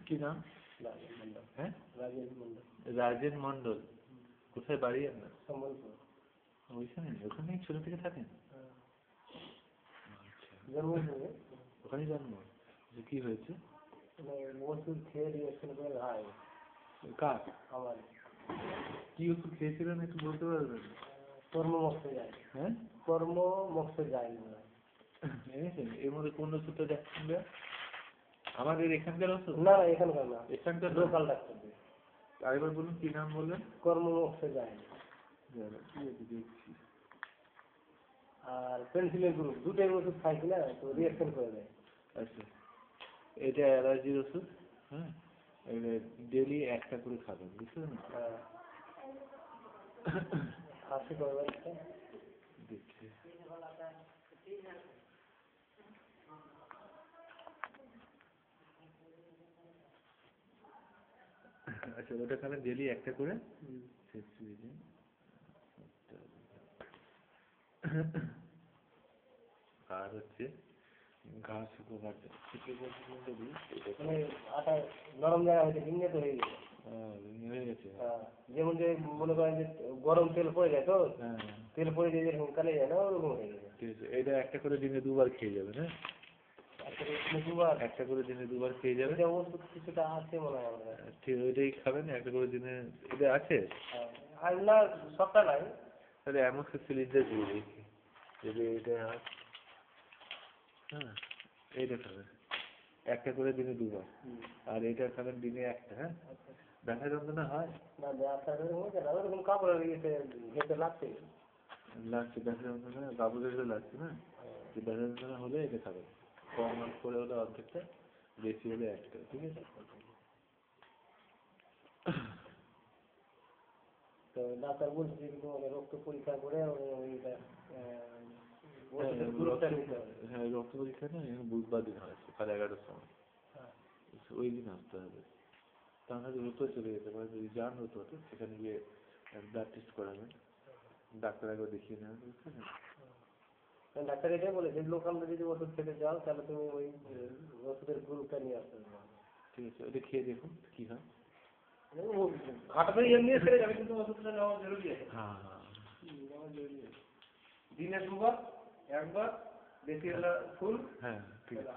কি নাম? রাজেন মন্ডল। হ্যাঁ, রাজেন মন্ডল। রাজেন মন্ডল। কোথায় বাড়ি আপনার? সম্বলপুর। ওইখানে? ওখানেই ছোট থেকে থাকেন? জন্ম থেকে ওখানেই জন্ম? কি হয়েছে? ওষুধ খেয়ে রিয়েকশন করে ভাই। কার? আমার। কি ওষুধ খেয়েছিলেন একটু বলতে পারবেন? কর্ম মোক্ষ যায়। হ্যাঁ, কর্ম মোক্ষ যায় না। এর মধ্যে কোন ওষুধটা দেখছেন? আমাদের এখানকার ওষুধ? না, এখানকার না, এখানকার লোকাল ডাক্তার। আরেকবার বলুন, কি নাম বললেন? কর্ম মোক্ষ যায়। দেখছি। আর পেন্সিলের গ্রুপ দুটোই ওষুধ খাইছি না, তো রিয়েকশন করে দেয়। আচ্ছা, এটা অ্যালার্জির ওষুধ। হ্যাঁ, ডেলি একটা করে খাবেন, বুঝলেন? খাসি করবেন দেখছি। আচ্ছা, ওটা খাবেন ডেলি একটা করে। আর হচ্ছে ঘা শুকোবার মানে আটা নরম জায়গা হয়েছে, ভিঙ্গে তো হয়ে গেছে। হয়ে গেছে। যেমন যে মনে করেন যে গরম তেল পড়ে যায় তো, হ্যাঁ, তেল পড়ে দিয়ে যেরকম কালে যায় না, ওরকম হয়ে গেছে। ঠিক আছে, এটা একটা করে দিনে দুবার খেয়ে যাবেন। হ্যাঁ, একটা করে দিনে দুবার খেয়ে যাবেন। ওষুধ কিছুটা আছে মনে হয় আমার। ঠিক, ওইটাই খাবেন একটা করে দিনে। এটা আছে আর না, সবটা নাই। তাহলে অ্যামোক্সিসিলিনটা দিয়ে দিচ্ছি, যদি এটা হয়। হ্যাঁ, এইটা খাবেন একটা করে দিনে দুবার, আর এটা খাবেন দিনে একটা। হ্যাঁ, ব্যথা যন্ত্রণা হয় না, ব্যথা হয়েছে না, ওরকম কাপড় ঘেটে লাগছে। লাগছে, ব্যথা যন্ত্রণা কাপড়ের লাগছে না? যে ব্যথা যন্ত্রণা হলে এটা খাবেন, কম করে হলে অর্ধেকটা, বেশি হলে একটা। ঠিক আছে? তো ডাক্তার বলছে রক্ত পরীক্ষা করে হ্যাঁ, রক্ত পরীক্ষা না বুধবার দিন হয়, সকাল 11টার সময়। ওই দিন আসতে হবে, তাহলে রোতো চলে যেতে পারে। যদি যান রোতোতে, সেখানে গিয়ে ব্লাড টেস্ট করাবেন, ডাক্তার একবার দেখিয়ে নেবেন। বুঝলেন? ডাক্তার এটাই বলে যে লোকাল যদি ওষুধ খেতে যাও তাহলে তুমি ওই ওষুধের গ্রুপটা নিয়ে আসতে হবে। ঠিক আছে, ওটা খেয়ে দেখুন কি হয়। ঘাটাতে এমনি সেরে যাবে, কিন্তু ওষুধটা নেওয়া জরুরি আছে। হ্যাঁ, দিনে দুবার, একবার, বেশি হলে ফুল। হ্যাঁ, ঠিক আছে।